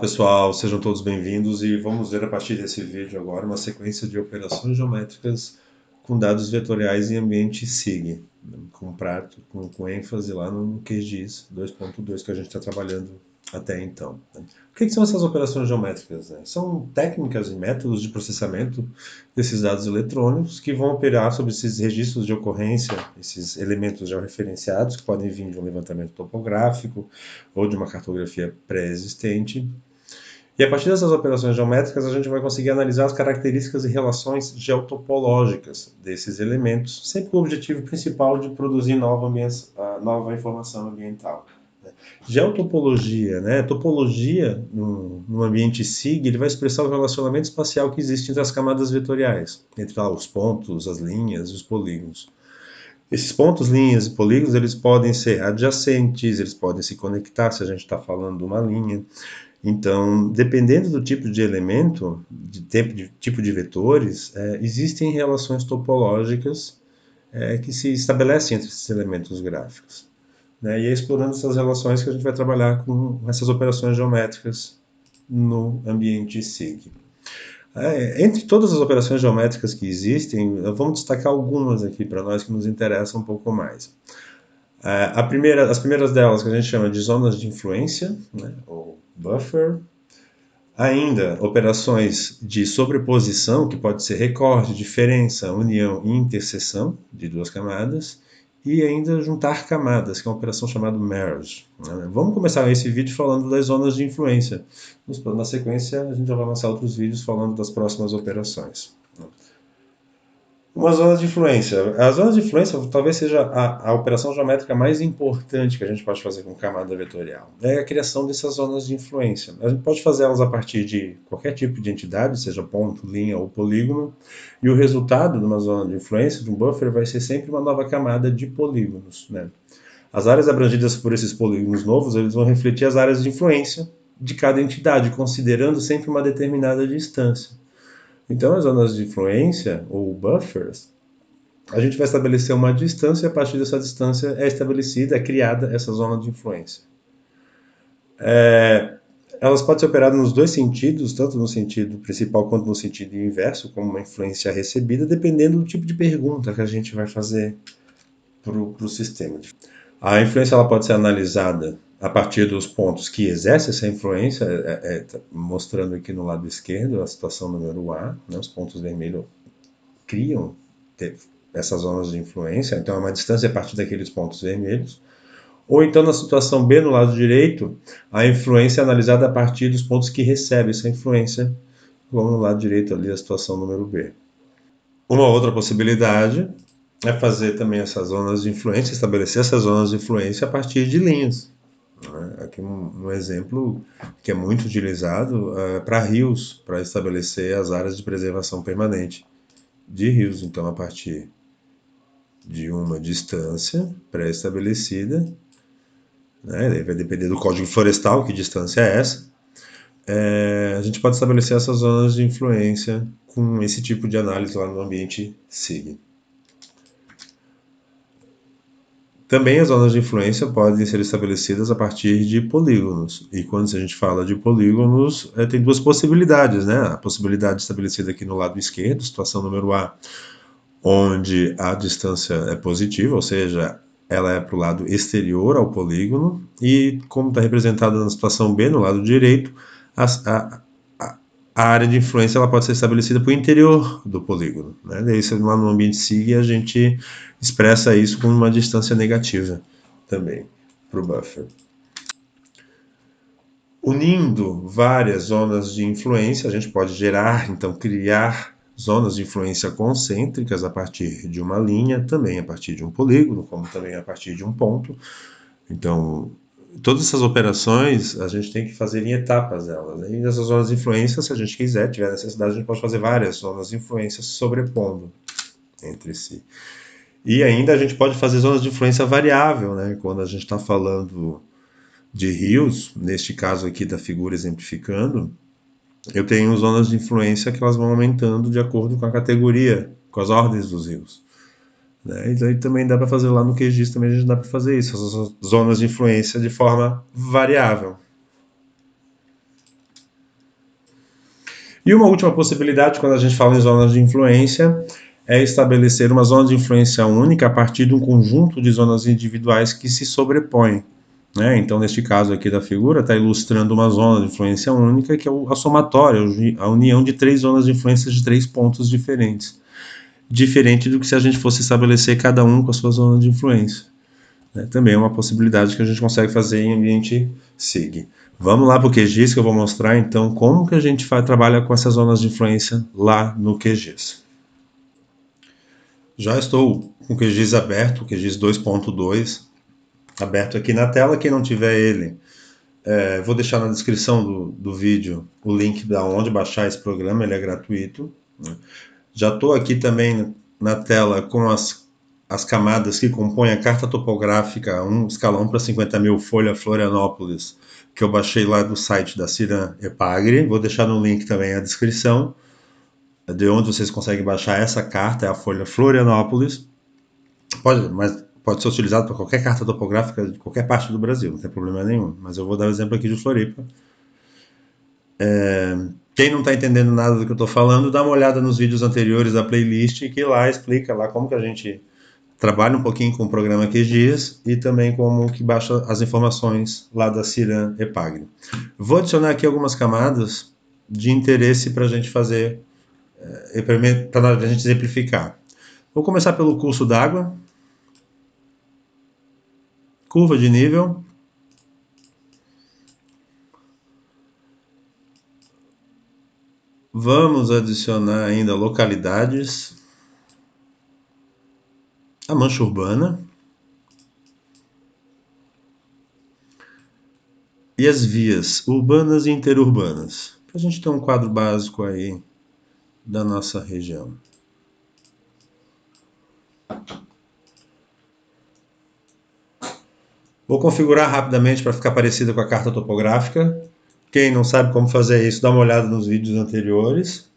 Pessoal, sejam todos bem-vindos e vamos ver a partir desse vídeo agora uma sequência de operações geométricas com dados vetoriais em ambiente SIG, com ênfase lá no QGIS 2.2 que a gente está trabalhando até então. O que são essas operações geométricas? São técnicas e métodos de processamento desses dados eletrônicos que vão operar sobre esses registros de ocorrência, esses elementos georreferenciados que podem vir de um levantamento topográfico ou de uma cartografia pré-existente. E a partir dessas operações geométricas, a gente vai conseguir analisar as características e relações geotopológicas desses elementos, sempre com o objetivo principal de produzir nova informação ambiental. Geotopologia, topologia no ambiente SIG, ele vai expressar o relacionamento espacial que existe entre as camadas vetoriais, entre os pontos, as linhas e os polígonos. Esses pontos, linhas e polígonos, eles podem ser adjacentes, eles podem se conectar se a gente está falando de uma linha. Então, dependendo do tipo de elemento, tipo de vetores, existem relações topológicas que se estabelecem entre esses elementos gráficos. E é explorando essas relações que a gente vai trabalhar com essas operações geométricas no ambiente SIG. Entre todas as operações geométricas que existem, vamos destacar algumas aqui para nós que nos interessam um pouco mais. As primeiras delas que a gente chama de zonas de influência, ou buffer. Ainda operações de sobreposição, que pode ser recorte, diferença, união e interseção de duas camadas. E ainda juntar camadas, que é uma operação chamada merge. Vamos começar esse vídeo falando das zonas de influência. Na sequência, a gente já vai lançar outros vídeos falando das próximas operações. Uma zona de influência. A zona de influência talvez seja a operação geométrica mais importante que a gente pode fazer com camada vetorial. É a criação dessas zonas de influência. A gente pode fazer elas a partir de qualquer tipo de entidade, seja ponto, linha ou polígono, e o resultado de uma zona de influência, de um buffer, vai ser sempre uma nova camada de polígonos. As áreas abrangidas por esses polígonos novos, eles vão refletir as áreas de influência de cada entidade, considerando sempre uma determinada distância. Então, as zonas de influência, ou buffers, a gente vai estabelecer uma distância e a partir dessa distância é criada essa zona de influência. Elas podem ser operadas nos dois sentidos, tanto no sentido principal quanto no sentido inverso, como uma influência recebida, dependendo do tipo de pergunta que a gente vai fazer para o sistema. A influência ela pode ser analisada a partir dos pontos que exercem essa influência, mostrando aqui no lado esquerdo a situação número A, os pontos vermelhos criam essas zonas de influência, então é uma distância a partir daqueles pontos vermelhos. Ou então na situação B, no lado direito, a influência é analisada a partir dos pontos que recebem essa influência, como no lado direito ali a situação número B. Uma outra possibilidade é fazer também essas zonas de influência, estabelecer essas zonas de influência a partir de linhas. Aqui um exemplo que é muito utilizado para rios, para estabelecer as áreas de preservação permanente de rios. Então, a partir de uma distância pré-estabelecida, daí vai depender do Código Florestal, que distância é essa, a gente pode estabelecer essas zonas de influência com esse tipo de análise lá no ambiente SIG. Também as zonas de influência podem ser estabelecidas a partir de polígonos. E quando a gente fala de polígonos, tem duas possibilidades, A possibilidade estabelecida aqui no lado esquerdo, situação número A, onde a distância é positiva, ou seja, ela é para o lado exterior ao polígono, e como está representada na situação B, no lado direito, a área de influência ela pode ser estabelecida para o interior do polígono. Daí, lá no ambiente SIG, a gente expressa isso com uma distância negativa também para o buffer. Unindo várias zonas de influência, a gente pode criar zonas de influência concêntricas a partir de uma linha, também a partir de um polígono, como também a partir de um ponto. Então, todas essas operações a gente tem que fazer em etapas delas. E nessas zonas de influência, se a gente quiser, tiver necessidade, a gente pode fazer várias zonas de influência sobrepondo entre si. E ainda a gente pode fazer zonas de influência variável, quando a gente está falando de rios, neste caso aqui da figura exemplificando, eu tenho zonas de influência que elas vão aumentando de acordo com a categoria, com as ordens dos rios. E aí também dá para fazer lá no QGIS, também a gente dá para fazer isso, essas zonas de influência de forma variável. E uma última possibilidade, quando a gente fala em zonas de influência, é estabelecer uma zona de influência única a partir de um conjunto de zonas individuais que se sobrepõem. Né? Então, neste caso aqui da figura, está ilustrando uma zona de influência única, que é a somatória, a união de 3 zonas de influência de 3 pontos diferentes. Diferente do que se a gente fosse estabelecer cada um com a sua zona de influência. Né? Também é uma possibilidade que a gente consegue fazer em ambiente SIG. Vamos lá para o QGIS, que eu vou mostrar então como que a gente trabalha com essas zonas de influência lá no QGIS. Já estou com o QGIS aberto, o QGIS 2.2, aberto aqui na tela. Quem não tiver ele, vou deixar na descrição do vídeo o link da onde baixar esse programa, ele é gratuito. Já estou aqui também na tela com as camadas que compõem a carta topográfica, um escalão para 50.000 folha Florianópolis, que eu baixei lá do site da Ciran Epagre. Vou deixar no link também a descrição de onde vocês conseguem baixar essa carta, é a folha Florianópolis. Pode ser utilizado para qualquer carta topográfica de qualquer parte do Brasil, não tem problema nenhum. Mas eu vou dar o exemplo aqui de Floripa. Quem não está entendendo nada do que eu estou falando, dá uma olhada nos vídeos anteriores da playlist, que lá explica lá como que a gente trabalha um pouquinho com o programa QGIS e também como que baixa as informações lá da Ciran Epagre. Vou adicionar aqui algumas camadas de interesse para a gente fazer, para a gente exemplificar. Vou começar pelo curso d'água, curva de nível, vamos adicionar ainda localidades, a mancha urbana e as vias urbanas e interurbanas, para a gente ter um quadro básico aí da nossa região. Vou configurar rapidamente para ficar parecida com a carta topográfica. Quem não sabe como fazer isso, dá uma olhada nos vídeos anteriores.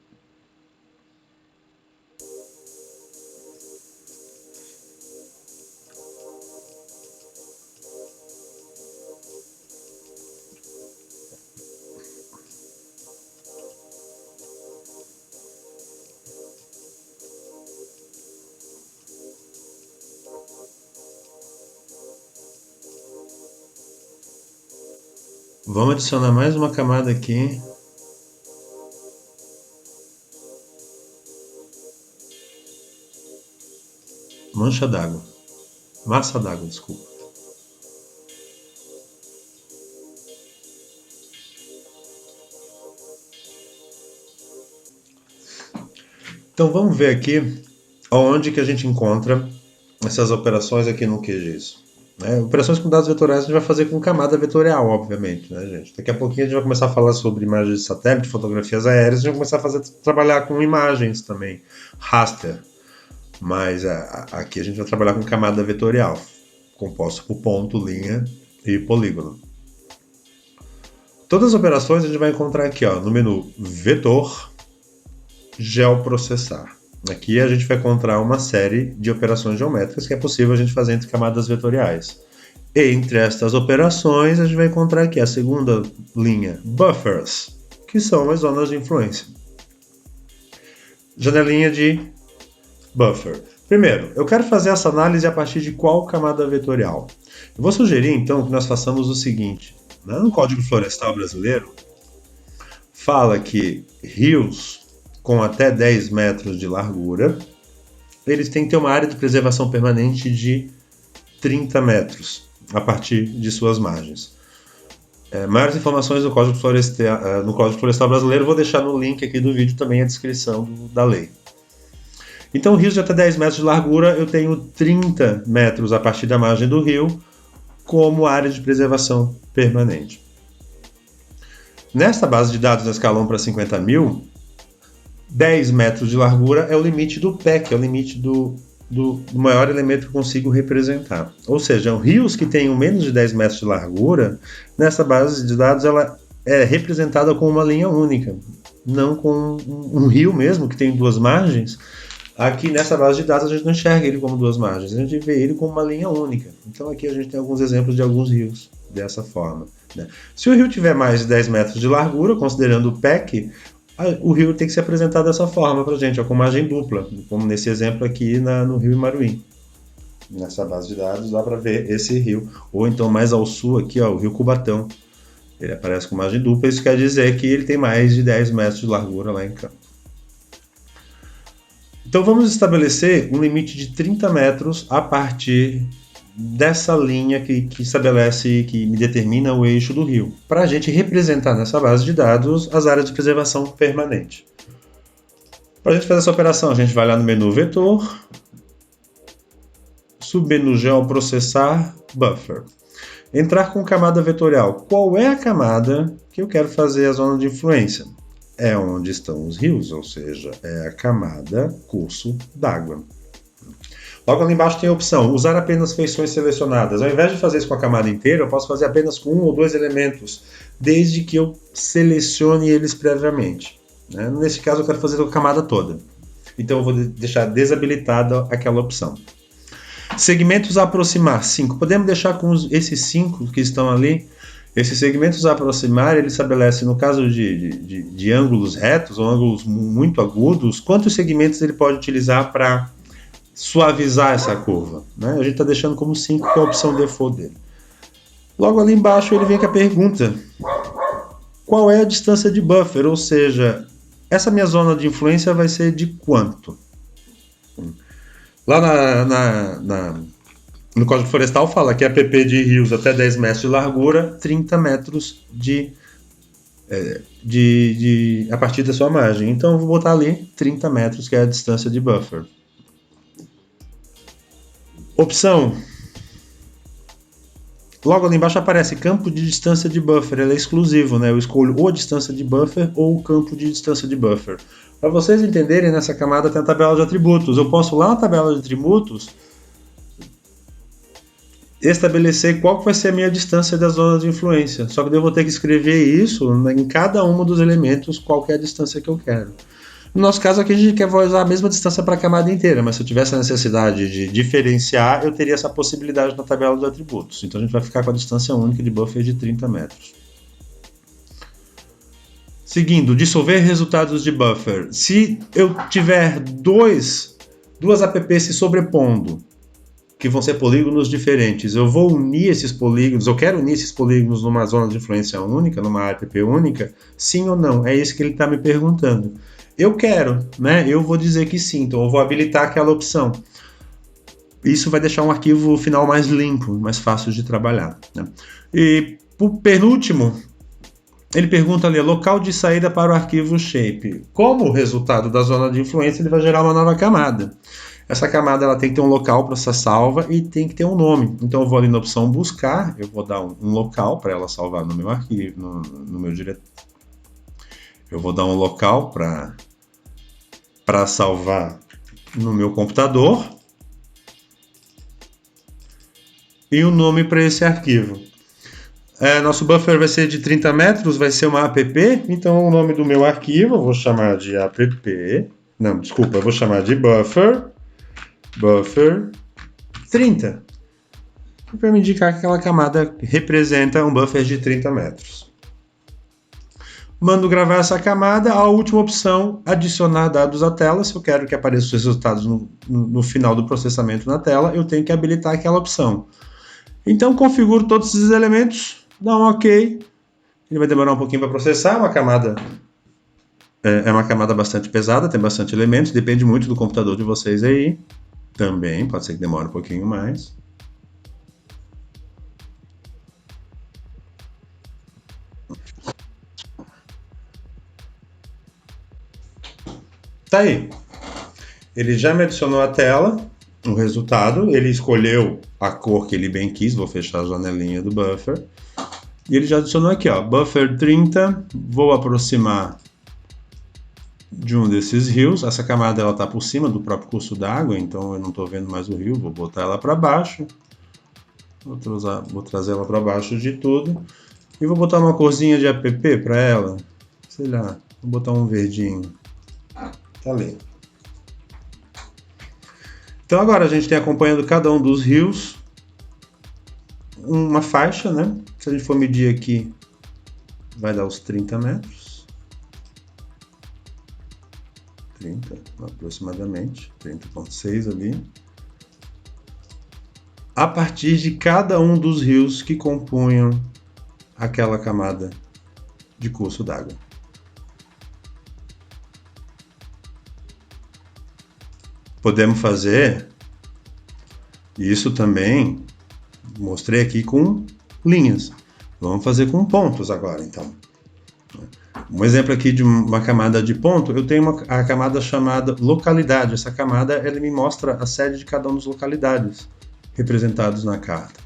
Vamos adicionar mais uma camada aqui. Mancha d'água. Massa d'água, desculpa. Então vamos ver aqui onde que a gente encontra essas operações aqui no QGIS. Operações com dados vetoriais a gente vai fazer com camada vetorial, obviamente, né, gente? Daqui a pouquinho a gente vai começar a falar sobre imagens de satélite, fotografias aéreas, a gente vai começar a trabalhar com imagens também, raster. Mas aqui a gente vai trabalhar com camada vetorial, composta por ponto, linha e polígono. Todas as operações a gente vai encontrar aqui, ó, no menu Vetor, Geoprocessar. Aqui a gente vai encontrar uma série de operações geométricas que é possível a gente fazer entre camadas vetoriais. E entre estas operações a gente vai encontrar aqui a segunda linha, Buffers, que são as zonas de influência. Janelinha de Buffer. Primeiro, eu quero fazer essa análise a partir de qual camada vetorial? Eu vou sugerir então que nós façamos o seguinte. No Código Florestal Brasileiro, fala que rios com até 10 metros de largura, eles têm que ter uma área de preservação permanente de 30 metros, a partir de suas margens. Maiores informações no Código Florestal Brasileiro, vou deixar no link aqui do vídeo também a descrição da lei. Então, rios de até 10 metros de largura, eu tenho 30 metros a partir da margem do rio como área de preservação permanente. Nesta base de dados da escalão para 50.000, 10 metros de largura é o limite do PEC, é o limite do maior elemento que eu consigo representar. Ou seja, rios que tenham menos de 10 metros de largura, nessa base de dados ela é representada com uma linha única, não com um rio mesmo que tem duas margens. Aqui nessa base de dados a gente não enxerga ele como duas margens, a gente vê ele como uma linha única. Então aqui a gente tem alguns exemplos de alguns rios dessa forma. Né? Se o rio tiver mais de 10 metros de largura, considerando o PEC, o rio tem que se apresentar dessa forma para a gente, ó, com margem dupla, como nesse exemplo aqui no rio Imaruí. Nessa base de dados dá para ver esse rio. Ou então mais ao sul aqui, ó, o rio Cubatão. Ele aparece com margem dupla, isso quer dizer que ele tem mais de 10 metros de largura lá em campo. Então vamos estabelecer um limite de 30 metros a partir dessa linha que estabelece, que me determina o eixo do rio, para a gente representar nessa base de dados as áreas de preservação permanente. Para a gente fazer essa operação, a gente vai lá no menu Vetor, submenu Geoprocessar, Buffer. Entrar com camada vetorial. Qual é a camada que eu quero fazer a zona de influência? É onde estão os rios, ou seja, é a camada curso d'água. Logo ali embaixo tem a opção, usar apenas feições selecionadas. Ao invés de fazer isso com a camada inteira, eu posso fazer apenas com um ou dois elementos, desde que eu selecione eles previamente. Nesse caso, eu quero fazer com a camada toda. Então, eu vou deixar desabilitada aquela opção. Segmentos a aproximar, 5. Podemos deixar com esses 5 que estão ali. Esses segmentos a aproximar, ele estabelece, no caso de ângulos retos ou ângulos muito agudos, quantos segmentos ele pode utilizar para suavizar essa curva. A gente está deixando como 5, que é a opção default dele. Logo ali embaixo ele vem com a pergunta: qual é a distância de buffer? Ou seja, essa minha zona de influência vai ser de quanto? Lá no Código Florestal fala que a APP de rios até 10 metros de largura, 30 metros a partir da sua margem. Então eu vou botar ali 30 metros, que é a distância de buffer. Opção. Logo ali embaixo aparece campo de distância de buffer, ele é exclusivo, Eu escolho ou a distância de buffer ou o campo de distância de buffer. Para vocês entenderem, nessa camada tem a tabela de atributos. Eu posso lá na tabela de atributos estabelecer qual vai ser a minha distância da zona de influência. Só que eu vou ter que escrever isso em cada um dos elementos, qual que é a distância que eu quero. No nosso caso aqui a gente quer usar a mesma distância para a camada inteira, mas se eu tivesse a necessidade de diferenciar, eu teria essa possibilidade na tabela de atributos. Então a gente vai ficar com a distância única de buffer de 30 metros. Seguindo, dissolver resultados de buffer. Se eu tiver duas apps se sobrepondo, que vão ser polígonos diferentes, eu vou unir esses polígonos, eu quero unir esses polígonos numa zona de influência única, numa app única, sim ou não? É isso que ele está me perguntando. Eu quero, Eu vou dizer que sim, então eu vou habilitar aquela opção. Isso vai deixar um arquivo final mais limpo, mais fácil de trabalhar. E por penúltimo, ele pergunta ali, local de saída para o arquivo shape. Como resultado da zona de influência, ele vai gerar uma nova camada. Essa camada ela tem que ter um local para essa salva e tem que ter um nome. Então eu vou ali na opção buscar, eu vou dar um local para ela salvar no meu arquivo, no meu diretório. Eu vou dar um local para salvar no meu computador e um nome para esse arquivo. Nosso buffer vai ser de 30 metros, vai ser uma app, então o nome do meu arquivo eu vou chamar de eu vou chamar de buffer 30, para me indicar que aquela camada representa um buffer de 30 metros. Mando gravar essa camada, a última opção, adicionar dados à tela. Se eu quero que apareçam os resultados no final do processamento na tela, eu tenho que habilitar aquela opção. Então configuro todos esses elementos, dá um OK. Ele vai demorar um pouquinho para processar, é uma camada bastante pesada, tem bastante elementos, depende muito do computador de vocês aí. Também, pode ser que demore um pouquinho mais. Tá aí. Ele já me adicionou a tela, o resultado, ele escolheu a cor que ele bem quis, vou fechar a janelinha do buffer. E ele já adicionou aqui, buffer 30, vou aproximar de um desses rios. Essa camada ela está por cima do próprio curso d'água, então eu não estou vendo mais o rio, vou botar ela para baixo. Vou trazer ela para baixo de tudo. E vou botar uma corzinha de app para ela. Sei lá, vou botar um verdinho. Tá ali. Então agora a gente tem acompanhando cada um dos rios uma faixa, Se a gente for medir aqui, vai dar os 30 metros. aproximadamente, 30,6 ali, a partir de cada um dos rios que compunham aquela camada de curso d'água. Podemos fazer isso também, mostrei aqui com linhas. Vamos fazer com pontos agora, então. Um exemplo aqui de uma camada de ponto, eu tenho a camada chamada localidade. Essa camada ela me mostra a sede de cada uma das localidades representadas na carta.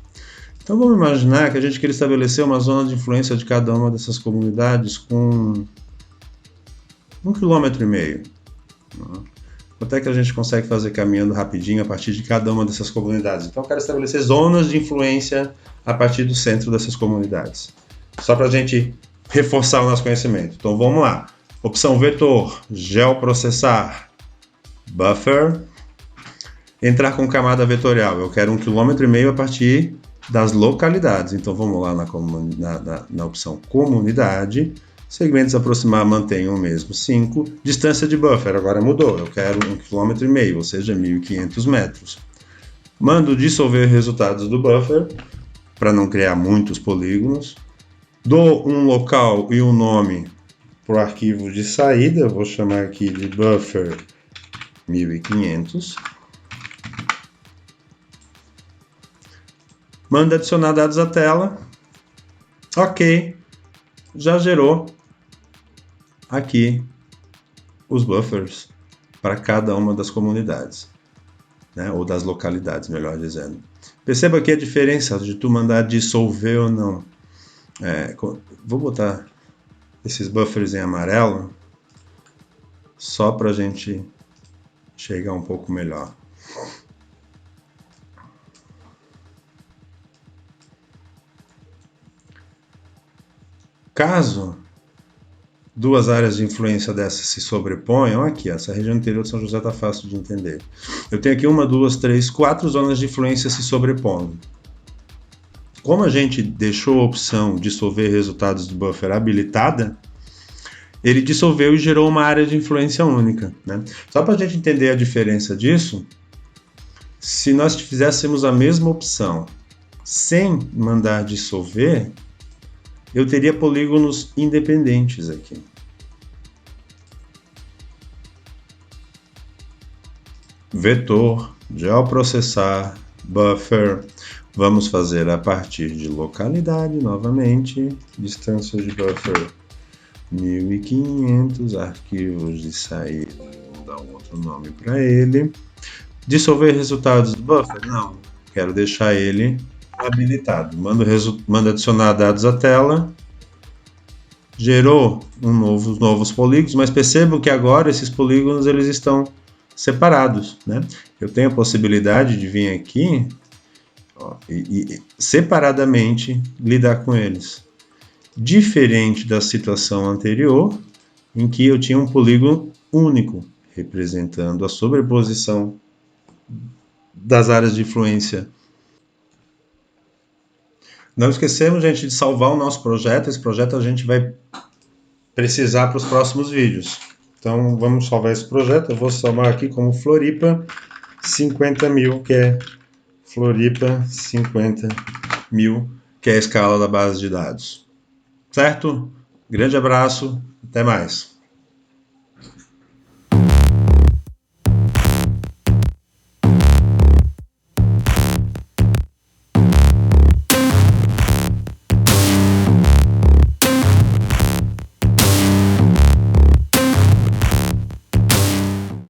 Então vamos imaginar que a gente quer estabelecer uma zona de influência de cada uma dessas comunidades com 1,5 km. Quanto é que a gente consegue fazer caminhando rapidinho a partir de cada uma dessas comunidades? Então eu quero estabelecer zonas de influência a partir do centro dessas comunidades. Só para a gente reforçar o nosso conhecimento. Então vamos lá. Opção vetor, geoprocessar, buffer, entrar com camada vetorial. Eu quero 1,5 km a partir das localidades. Então vamos lá na opção comunidade. Segmentos aproximar, mantenham o mesmo, 5. Distância de buffer, agora mudou. Eu quero 1,5 km, ou seja, 1.500 metros. Mando dissolver resultados do buffer, para não criar muitos polígonos. Dou um local e um nome para o arquivo de saída, vou chamar aqui de buffer 1500. Mando adicionar dados à tela. Ok, já gerou aqui os buffers para cada uma das comunidades, né? Ou das localidades, melhor dizendo. Perceba aqui a diferença de tu mandar dissolver ou não. Vou botar esses buffers em amarelo só para a gente chegar um pouco melhor. Caso duas áreas de influência dessas se sobreponham, aqui, essa região interior de São José está fácil de entender. Eu tenho aqui 1, 2, 3, 4 zonas de influência se sobrepondo. Como a gente deixou a opção dissolver resultados do buffer habilitada, ele dissolveu e gerou uma área de influência única, né? Só para a gente entender a diferença disso, se nós fizéssemos a mesma opção sem mandar dissolver, eu teria polígonos independentes aqui. Vetor, geoprocessar, buffer. Vamos fazer a partir de localidade novamente. Distância de buffer 1500. Arquivos de saída. Vou dar um outro nome para ele. Dissolver resultados do buffer? Não. Quero deixar ele habilitado. Mando adicionar dados à tela. Gerou novos polígonos, mas percebo que agora esses polígonos eles estão separados, né? Eu tenho a possibilidade de vir aqui e separadamente lidar com eles. Diferente da situação anterior, em que eu tinha um polígono único, representando a sobreposição das áreas de influência. Não esquecemos, gente, de salvar o nosso projeto. Esse projeto a gente vai precisar para os próximos vídeos. Então, vamos salvar esse projeto. Eu vou salvar aqui como Floripa 50.000, que é Floripa 50.000, que é a escala da base de dados. Certo? Grande abraço, até mais.